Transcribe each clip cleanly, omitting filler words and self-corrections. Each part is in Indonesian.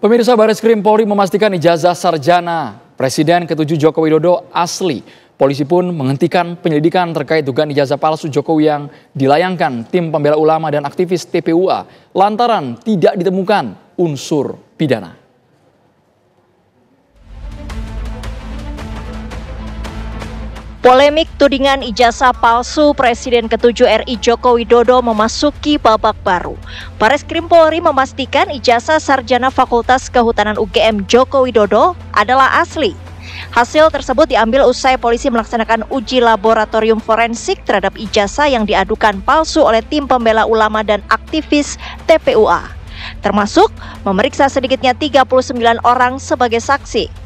Pemirsa, Bareskrim Polri memastikan ijazah sarjana Presiden ke-7 Joko Widodo asli. Polisi pun menghentikan penyelidikan terkait dugaan ijazah palsu Jokowi yang dilayangkan tim pembela ulama dan aktivis TPUA lantaran tidak ditemukan unsur pidana. Polemik tudingan ijazah palsu Presiden ke-7 RI Joko Widodo memasuki babak baru. Bareskrim Polri memastikan ijazah sarjana Fakultas Kehutanan UGM Joko Widodo adalah asli. Hasil tersebut diambil usai polisi melaksanakan uji laboratorium forensik terhadap ijazah yang diadukan palsu oleh tim pembela ulama dan aktivis TPUA, termasuk memeriksa sedikitnya 39 orang sebagai saksi.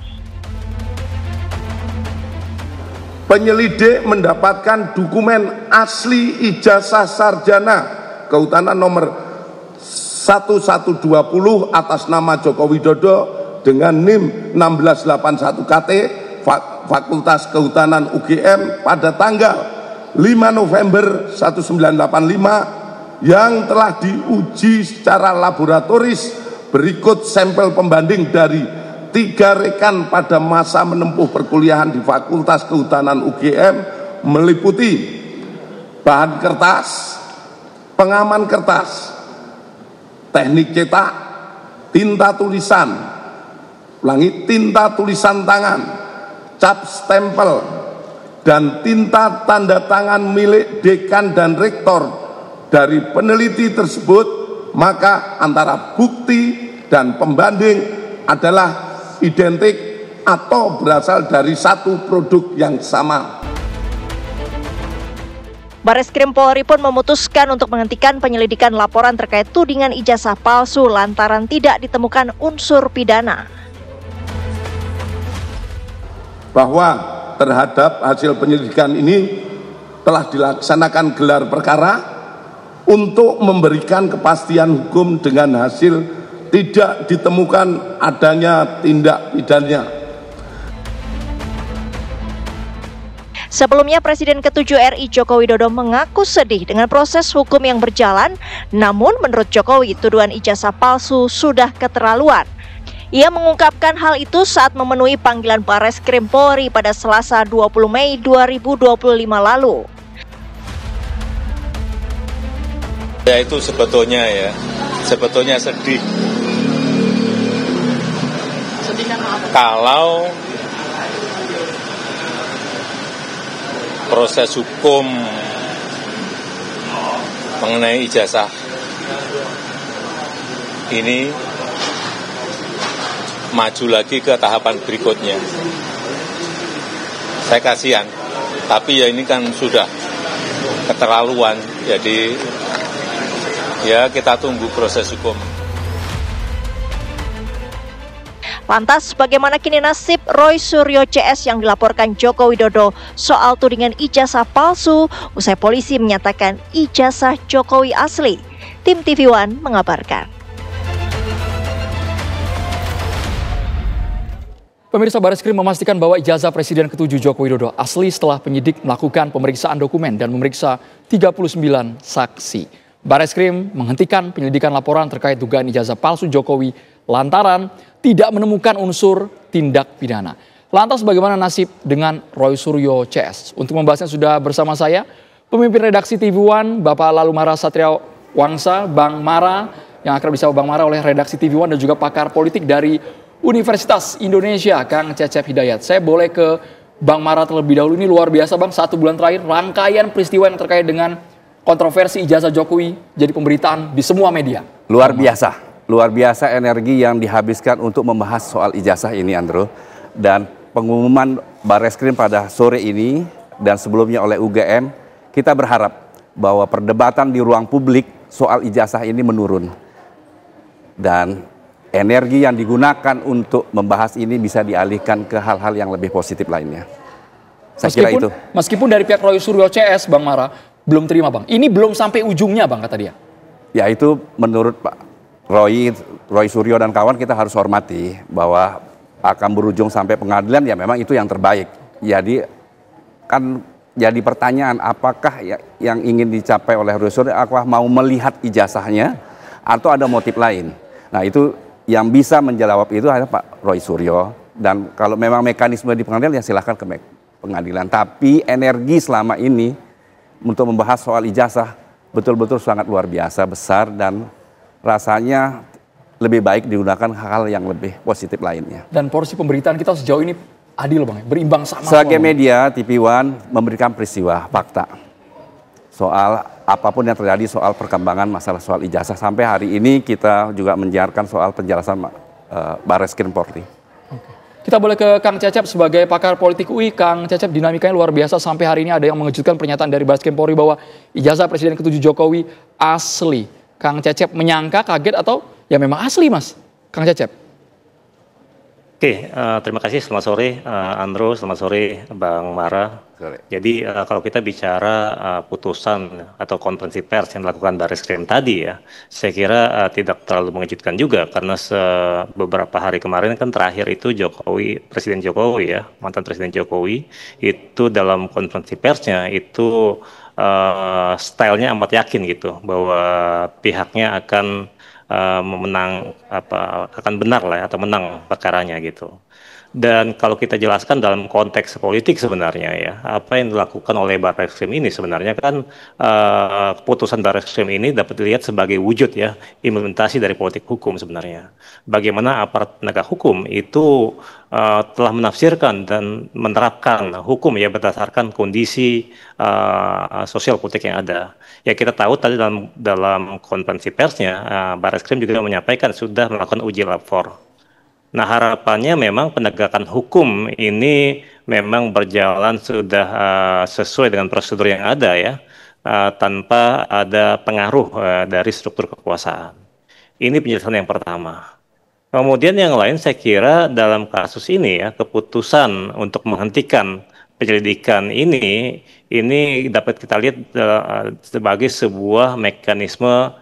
Penyelidik mendapatkan dokumen asli ijazah sarjana Kehutanan nomor 1120 atas nama Joko Widodo dengan NIM 1681 KT Fakultas Kehutanan UGM pada tanggal 5 November 1985 yang telah diuji secara laboratoris. Berikut sampel pembanding dari 3 rekan pada masa menempuh perkuliahan di Fakultas Kehutanan UGM meliputi bahan kertas, pengaman kertas, teknik cetak, tinta tulisan, tinta tulisan tangan, cap stempel, dan tinta tanda tangan milik dekan dan rektor dari peneliti tersebut. Maka antara bukti dan pembanding adalah identik atau berasal dari satu produk yang sama. Bareskrim Polri pun memutuskan untuk menghentikan penyelidikan laporan terkait tudingan ijazah palsu lantaran tidak ditemukan unsur pidana. Bahwa terhadap hasil penyelidikan ini telah dilaksanakan gelar perkara untuk memberikan kepastian hukum dengan hasil tidak ditemukan adanya tindak pidana. Sebelumnya Presiden ke-7 RI Joko Widodo mengaku sedih dengan proses hukum yang berjalan, namun menurut Jokowi tuduhan ijazah palsu sudah keterlaluan. Ia mengungkapkan hal itu saat memenuhi panggilan Bareskrim Polri pada Selasa 20 Mei 2025 lalu. Ya itu sebetulnya sedih. Kalau proses hukum mengenai ijazah ini maju lagi ke tahapan berikutnya, saya kasihan. Tapi ya ini kan sudah keterlaluan, jadi ya kita tunggu proses hukum. Lantas bagaimana kini nasib Roy Suryo CS yang dilaporkan Joko Widodo soal tudingan ijazah palsu usai polisi menyatakan ijazah Jokowi asli? Tim TV One mengabarkan. Pemirsa, Bareskrim memastikan bahwa ijazah Presiden ke-7 Joko Widodo asli setelah penyidik melakukan pemeriksaan dokumen dan memeriksa 39 saksi. Bareskrim menghentikan penyelidikan laporan terkait dugaan ijazah palsu Jokowi lantaran tidak menemukan unsur tindak pidana. Lantas bagaimana nasib dengan Roy Suryo CS? Untuk membahasnya sudah bersama saya pemimpin redaksi TV One Bapak Lalumara Satria Wangsa, Bang Mara, yang akrab disapa Bang Mara oleh redaksi TV One, dan juga pakar politik dari Universitas Indonesia Kang Cecep Hidayat. Saya boleh ke Bang Mara terlebih dahulu. Ini luar biasa Bang, 1 bulan terakhir rangkaian peristiwa yang terkait dengan kontroversi ijazah Jokowi jadi pemberitaan di semua media. Luar biasa. Luar biasa energi yang dihabiskan untuk membahas soal ijazah ini, Andro. Dan pengumuman Bareskrim pada sore ini dan sebelumnya oleh UGM, kita berharap bahwa perdebatan di ruang publik soal ijazah ini menurun. Dan energi yang digunakan untuk membahas ini bisa dialihkan ke hal-hal yang lebih positif lainnya. Saya kira itu. Meskipun dari pihak Roy Suryo CS, Bang Mara, belum terima Bang. Ini belum sampai ujungnya Bang, kata dia. Ya itu menurut Pak Roy Suryo dan kawan, kita harus hormati bahwa akan berujung sampai pengadilan, ya memang itu yang terbaik. Jadi kan jadi pertanyaan, apakah yang ingin dicapai oleh Roy Suryo, apakah mau melihat ijazahnya atau ada motif lain. Nah itu yang bisa menjawab itu adalah Pak Roy Suryo. Dan kalau memang mekanisme di pengadilan ya silahkan ke pengadilan. Tapi energi selama ini untuk membahas soal ijazah betul-betul sangat luar biasa, besar, dan rasanya lebih baik digunakan hal yang lebih positif lainnya. Dan porsi pemberitaan kita sejauh ini adil Bang, berimbang sama. Sebagai media, TV One memberikan peristiwa, fakta. Soal apapun yang terjadi soal perkembangan masalah soal ijazah. Sampai hari ini kita juga menyiarkan soal penjelasan Bareskrim Polri. Kita boleh ke Kang Cecep sebagai pakar politik UI. Kang Cecep, dinamikanya luar biasa. Sampai hari ini ada yang mengejutkan pernyataan dari Bareskrim Polri bahwa ijazah Presiden ke-7 Jokowi asli. Kang Cecep menyangka, kaget, atau ya memang asli, Mas? Kang Cecep. Oke, terima kasih. Selamat sore, Andro. Selamat sore, Bang Mara. Jadi kalau kita bicara putusan atau konferensi pers yang dilakukan Bareskrim tadi ya, saya kira tidak terlalu mengejutkan juga karena beberapa hari kemarin kan terakhir itu Presiden Jokowi ya, mantan Presiden Jokowi itu dalam konferensi persnya itu stylenya amat yakin gitu bahwa pihaknya akan akan benar lah ya, atau menang perkaranya gitu. Dan kalau kita jelaskan dalam konteks politik sebenarnya ya, apa yang dilakukan oleh Bareskrim ini sebenarnya kan keputusan Bareskrim ini dapat dilihat sebagai wujud ya implementasi dari politik hukum sebenarnya. Bagaimana aparat penegak hukum itu telah menafsirkan dan menerapkan hukum ya berdasarkan kondisi sosial politik yang ada. Ya kita tahu tadi dalam konferensi persnya Bareskrim juga menyampaikan sudah melakukan uji lapor. Nah harapannya memang penegakan hukum ini memang berjalan sudah sesuai dengan prosedur yang ada ya, tanpa ada pengaruh dari struktur kekuasaan. Ini penjelasan yang pertama. Kemudian yang lain saya kira dalam kasus ini ya, keputusan untuk menghentikan penyelidikan ini dapat kita lihat sebagai sebuah mekanisme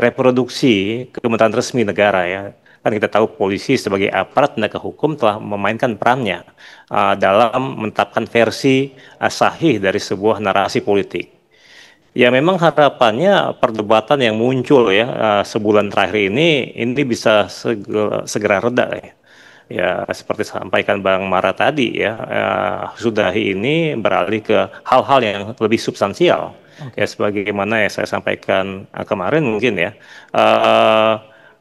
reproduksi kementerian resmi negara ya. Kan kita tahu polisi sebagai aparat penegak hukum telah memainkan perannya dalam menetapkan versi sahih dari sebuah narasi politik. Ya memang harapannya perdebatan yang muncul ya sebulan terakhir ini bisa segera reda ya. Ya seperti sampaikan Bang Mara tadi ya, sudah ini beralih ke hal-hal yang lebih substansial. Ya sebagaimana ya saya sampaikan kemarin mungkin ya.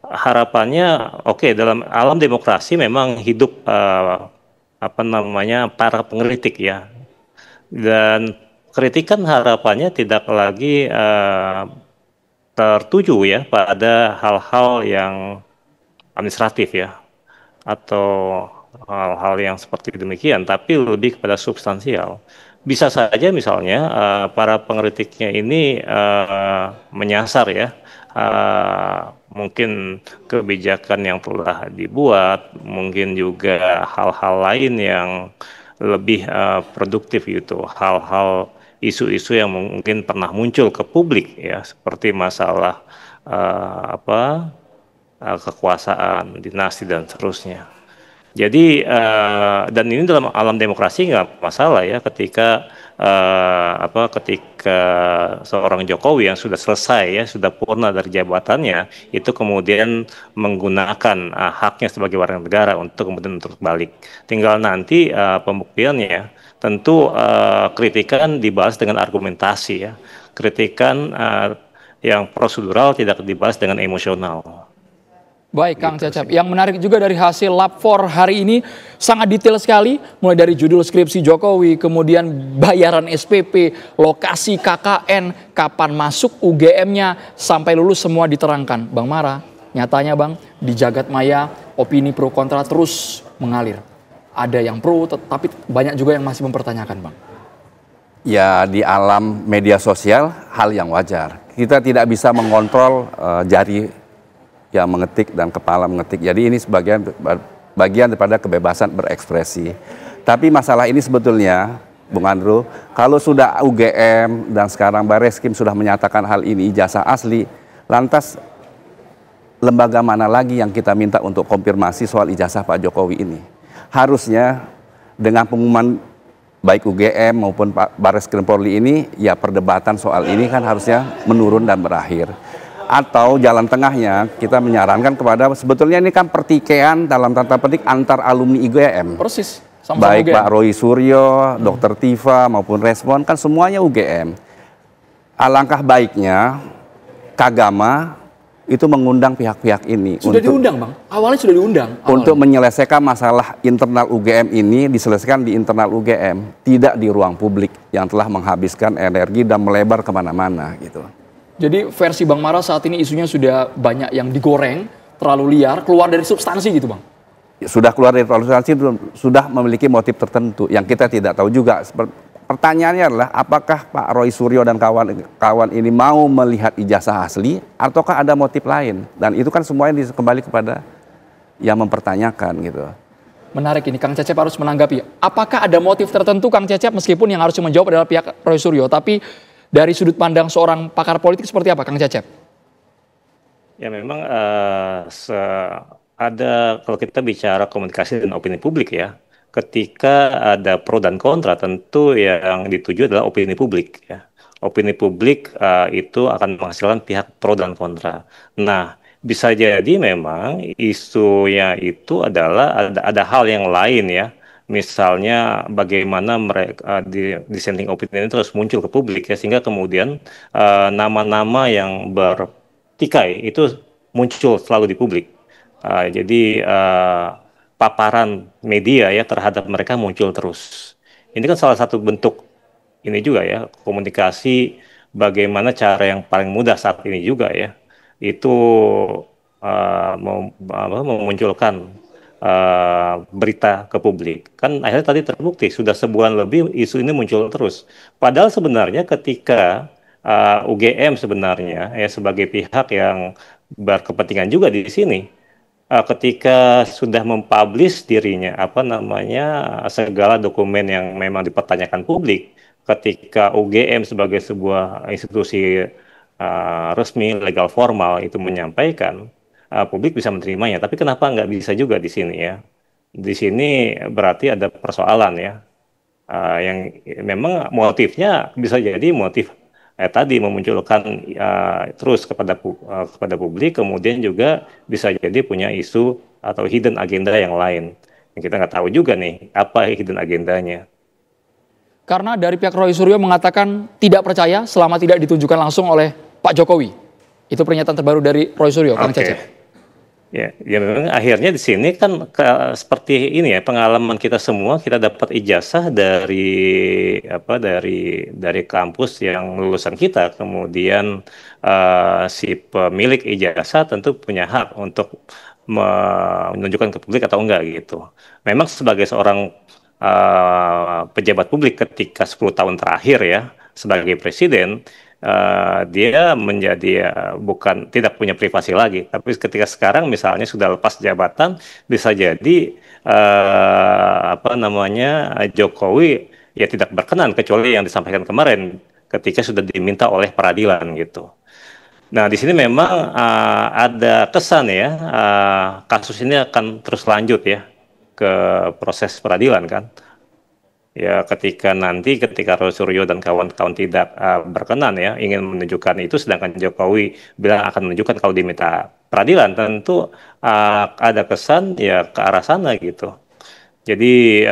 Harapannya dalam alam demokrasi memang hidup para pengkritik ya, dan kritikan harapannya tidak lagi tertuju ya pada hal-hal yang administratif ya atau hal-hal yang seperti demikian, tapi lebih kepada substansial. Bisa saja misalnya para pengkritiknya ini menyasar ya mungkin kebijakan yang telah dibuat, mungkin juga hal-hal lain yang lebih produktif gitu, hal-hal isu-isu yang mungkin pernah muncul ke publik ya, seperti masalah kekuasaan, dinasti dan seterusnya. Jadi dan ini dalam alam demokrasi nggak masalah ya ketika seorang Jokowi yang sudah selesai ya, sudah purna dari jabatannya, itu kemudian menggunakan haknya sebagai warga negara untuk kemudian untuk balik. Tinggal nanti pembuktiannya. Tentu kritikan dibalas dengan argumentasi ya. Kritikan yang prosedural tidak dibalas dengan emosional. Baik Kang Cecep, yang menarik juga dari hasil lapor hari ini sangat detail sekali, mulai dari judul skripsi Jokowi, kemudian bayaran SPP, lokasi KKN, kapan masuk UGM-nya, sampai lulus semua diterangkan. Bang Mara, nyatanya Bang, di jagat maya opini pro kontra terus mengalir. Ada yang pro, tapi banyak juga yang masih mempertanyakan Bang. Ya di alam media sosial hal yang wajar. Kita tidak bisa mengontrol jari yang mengetik dan kepala mengetik. Jadi ini bagian daripada kebebasan berekspresi. Tapi masalah ini sebetulnya, Bung Andrew, kalau sudah UGM dan sekarang Bareskrim sudah menyatakan hal ini ijazah asli, lantas lembaga mana lagi yang kita minta untuk konfirmasi soal ijazah Pak Jokowi ini? Harusnya dengan pengumuman baik UGM maupun Bareskrim Polri ini, ya perdebatan soal ini kan harusnya menurun dan berakhir. Atau jalan tengahnya kita menyarankan kepada, sebetulnya ini kan pertikaian dalam tanda petik antar alumni UGM. Persis. Sama-sama Baik UGM. Pak Roy Suryo, Dr. Tifa maupun Respon kan semuanya UGM. Alangkah baiknya Kagama itu mengundang pihak-pihak ini. Sudah diundang Bang, awalnya sudah diundang. Untuk menyelesaikan masalah internal UGM ini diselesaikan di internal UGM, tidak di ruang publik yang telah menghabiskan energi dan melebar kemana-mana gitu. Jadi versi Bang Mara saat ini isunya sudah banyak yang digoreng, terlalu liar, keluar dari substansi gitu Bang? Sudah keluar dari substansi, sudah memiliki motif tertentu yang kita tidak tahu juga. Pertanyaannya adalah apakah Pak Roy Suryo dan kawan-kawan ini mau melihat ijazah asli ataukah ada motif lain? Dan itu kan semuanya kembali kepada yang mempertanyakan gitu. Menarik ini, Kang Cecep harus menanggapi. Apakah ada motif tertentu Kang Cecep meskipun yang harus menjawab adalah pihak Roy Suryo, tapi dari sudut pandang seorang pakar politik seperti apa Kang Cecep? Ya memang kalau kita bicara komunikasi dan opini publik ya, ketika ada pro dan kontra tentu yang dituju adalah opini publik ya. Opini publik itu akan menghasilkan pihak pro dan kontra. Nah, bisa jadi memang isunya itu adalah ada hal yang lain ya. Misalnya bagaimana mereka dissenting opinion ini terus muncul ke publik ya, sehingga kemudian nama-nama yang bertikai itu muncul selalu di publik. Jadi paparan media ya terhadap mereka muncul terus. Ini kan salah satu bentuk ini juga ya, komunikasi bagaimana cara yang paling mudah saat ini juga ya, itu memunculkan berita ke publik. Kan akhirnya tadi terbukti sudah sebulan lebih isu ini muncul terus. Padahal sebenarnya ketika UGM sebenarnya ya sebagai pihak yang berkepentingan juga di sini, ketika sudah mempublish dirinya segala dokumen yang memang dipertanyakan publik, ketika UGM sebagai sebuah institusi resmi legal formal itu menyampaikan, publik bisa menerimanya. Tapi kenapa nggak bisa juga di sini ya? Di sini berarti ada persoalan ya, yang memang motifnya bisa jadi motif tadi memunculkan terus kepada publik, kemudian juga bisa jadi punya isu atau hidden agenda yang lain. Yang kita nggak tahu juga nih apa hidden agendanya. Karena dari pihak Roy Suryo mengatakan tidak percaya selama tidak ditunjukkan langsung oleh Pak Jokowi. Itu pernyataan terbaru dari Roy Suryo, Kang Cecep. Ya memang akhirnya di sini kan seperti ini ya, pengalaman kita semua, kita dapat ijazah dari kampus yang lulusan kita, kemudian si pemilik ijazah tentu punya hak untuk menunjukkan ke publik atau enggak gitu. Memang sebagai seorang pejabat publik ketika 10 tahun terakhir ya sebagai presiden, dia menjadi tidak punya privasi lagi. Tapi ketika sekarang misalnya sudah lepas jabatan, bisa jadi Jokowi ya tidak berkenan kecuali yang disampaikan kemarin ketika sudah diminta oleh peradilan gitu. Nah di sini memang ada kesan ya, kasus ini akan terus lanjut ya ke proses peradilan kan. Ya ketika Roy Suryo dan kawan-kawan tidak berkenan ya ingin menunjukkan itu, sedangkan Jokowi bilang akan menunjukkan kalau diminta peradilan, tentu ada kesan ya ke arah sana gitu. Jadi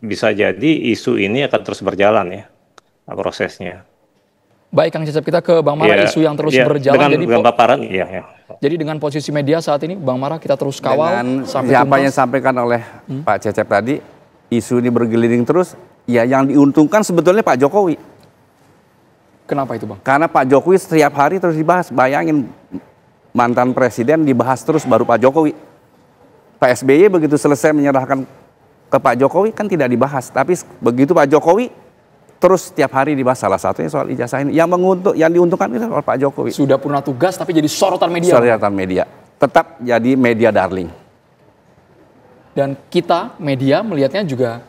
bisa jadi isu ini akan terus berjalan ya prosesnya. Baik Kang Cecep, kita ke Bang Mara, isu yang terus berjalan. Dengan paparan ya. Jadi dengan posisi media saat ini Bang Mara kita terus kawal dengan sampai apa yang disampaikan oleh Pak Cecep tadi. Isu ini bergeliling terus, ya yang diuntungkan sebetulnya Pak Jokowi. Kenapa itu Bang? Karena Pak Jokowi setiap hari terus dibahas. Bayangin mantan presiden dibahas terus baru Pak Jokowi. Pak SBY begitu selesai menyerahkan ke Pak Jokowi kan tidak dibahas. Tapi begitu Pak Jokowi terus setiap hari dibahas, salah satunya soal ijazah ini. Yang diuntungkan itu soal Pak Jokowi. Sudah purna tugas tapi jadi sorotan media. Sorotan media. Tetap jadi media darling. Dan kita media melihatnya juga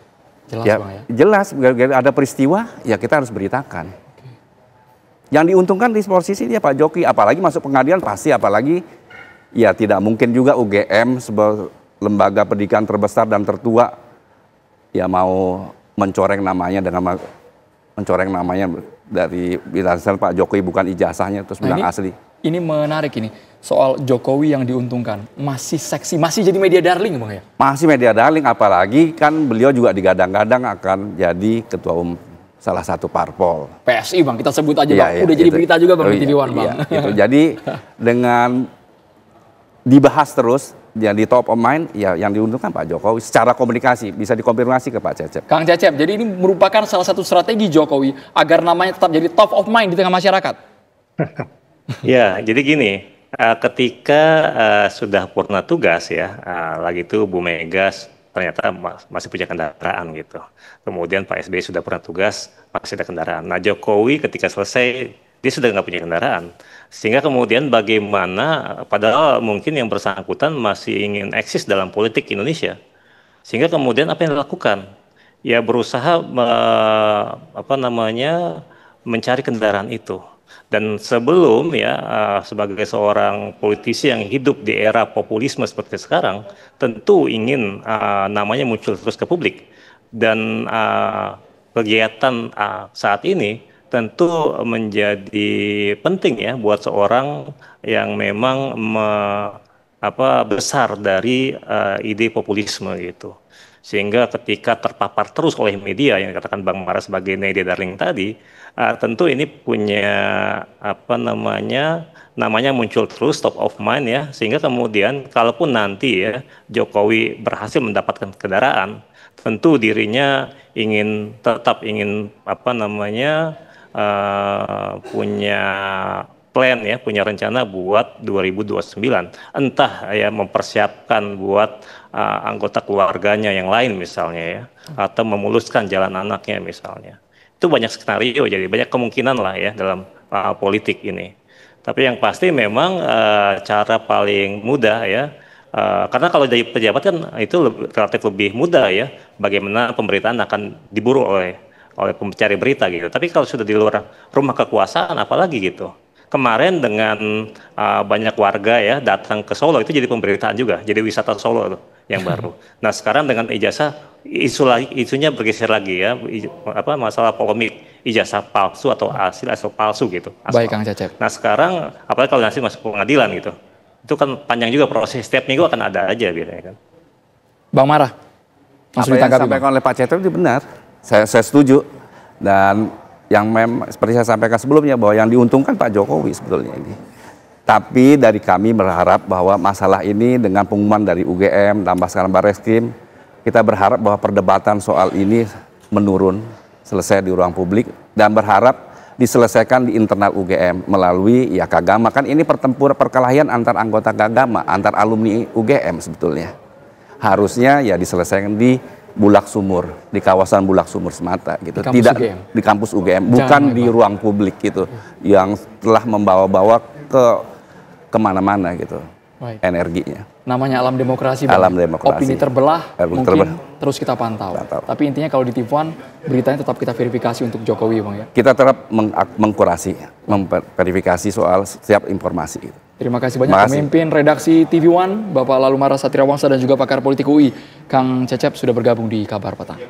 jelas ya, Bang ya? Jelas, ada peristiwa ya kita harus beritakan. Yang diuntungkan di posisi dia Pak Jokowi, apalagi masuk pengadilan pasti, apalagi ya tidak mungkin juga UGM sebagai lembaga pendidikan terbesar dan tertua ya mau mencoreng namanya dari bilangan Pak Jokowi bukan ijazahnya terus bilang asli. Ini menarik ini, soal Jokowi yang diuntungkan. Masih seksi, masih jadi media darling Bang ya? Masih media darling, apalagi kan beliau juga digadang-gadang akan jadi ketua umum salah satu parpol. PSI Bang, kita sebut aja Ya, Bang. ya, Udah jadi itu. berita juga Bang Oh, di TV One Bang. Iya, gitu. Jadi dengan dibahas terus, yang di top of mind, ya yang diuntungkan Pak Jokowi. Secara komunikasi, bisa dikonfirmasi ke Pak Cecep. Kang Cecep, jadi ini merupakan salah satu strategi Jokowi agar namanya tetap jadi top of mind di tengah masyarakat. Ya, jadi gini, ketika sudah purna tugas ya, lagi itu Bu Mega ternyata masih punya kendaraan gitu. Kemudian Pak SBY sudah purna tugas, masih ada kendaraan. Nah Jokowi ketika selesai, dia sudah nggak punya kendaraan. Sehingga kemudian bagaimana, padahal mungkin yang bersangkutan masih ingin eksis dalam politik Indonesia. Sehingga kemudian apa yang dilakukan? Ya berusaha mencari kendaraan itu. Dan sebelum ya sebagai seorang politisi yang hidup di era populisme seperti sekarang, tentu ingin namanya muncul terus ke publik. Dan kegiatan saat ini tentu menjadi penting ya buat seorang yang memang besar dari ide populisme gitu. Sehingga ketika terpapar terus oleh media yang dikatakan Bang Mara sebagai media darling tadi, tentu ini punya namanya muncul terus top of mind ya, sehingga kemudian kalaupun nanti ya Jokowi berhasil mendapatkan kendaraan, tentu dirinya tetap ingin punya plan ya, punya rencana buat 2029, entah ya mempersiapkan buat anggota keluarganya yang lain misalnya ya, atau memuluskan jalan anaknya misalnya. Itu banyak skenario, jadi banyak kemungkinan lah ya dalam politik ini. Tapi yang pasti memang cara paling mudah ya, karena kalau jadi pejabat kan itu relatif lebih mudah ya, bagaimana pemberitaan akan diburu oleh pencari berita gitu. Tapi kalau sudah di luar rumah kekuasaan apalagi gitu. Kemarin dengan banyak warga ya datang ke Solo, itu jadi pemberitaan juga, jadi wisata Solo tuh yang baru. Nah sekarang dengan ijazah isunya bergeser lagi ya, masalah polemik ijazah palsu atau asal palsu gitu. Baik Kang Cecep. Nah sekarang apalagi kalau nanti masuk pengadilan gitu, itu kan panjang juga proses, setiap minggu akan ada aja biasanya kan. Bang Mara, Apa yang disampaikan oleh Pak Cecep itu benar, saya setuju. Dan yang seperti saya sampaikan sebelumnya bahwa yang diuntungkan Pak Jokowi sebetulnya ini. Tapi dari kami berharap bahwa masalah ini dengan pengumuman dari UGM tambah sekarang Barreskrim, kita berharap bahwa perdebatan soal ini menurun, selesai di ruang publik, dan berharap diselesaikan di internal UGM melalui ya Kagama. Kan ini perkelahian antar anggota Kagama, antar alumni UGM sebetulnya. Harusnya ya diselesaikan di Bulak Sumur, di kawasan Bulak Sumur semata gitu, tidak UGM. Di kampus UGM, bukan di ruang publik gitu, yang telah membawa-bawa kemana-mana gitu. Baik. Energinya. Namanya alam demokrasi, Bang. Alam demokrasi. Opini terbelah, mungkin terus kita pantau. Tapi intinya kalau di TV One, beritanya tetap kita verifikasi untuk Jokowi, Bang ya. Kita tetap memverifikasi soal setiap informasi. Terima kasih banyak pemimpin redaksi TV One, Bapak Lalu Mara Satria Wangsa dan juga pakar politik UI, Kang Cecep sudah bergabung di Kabar Petang.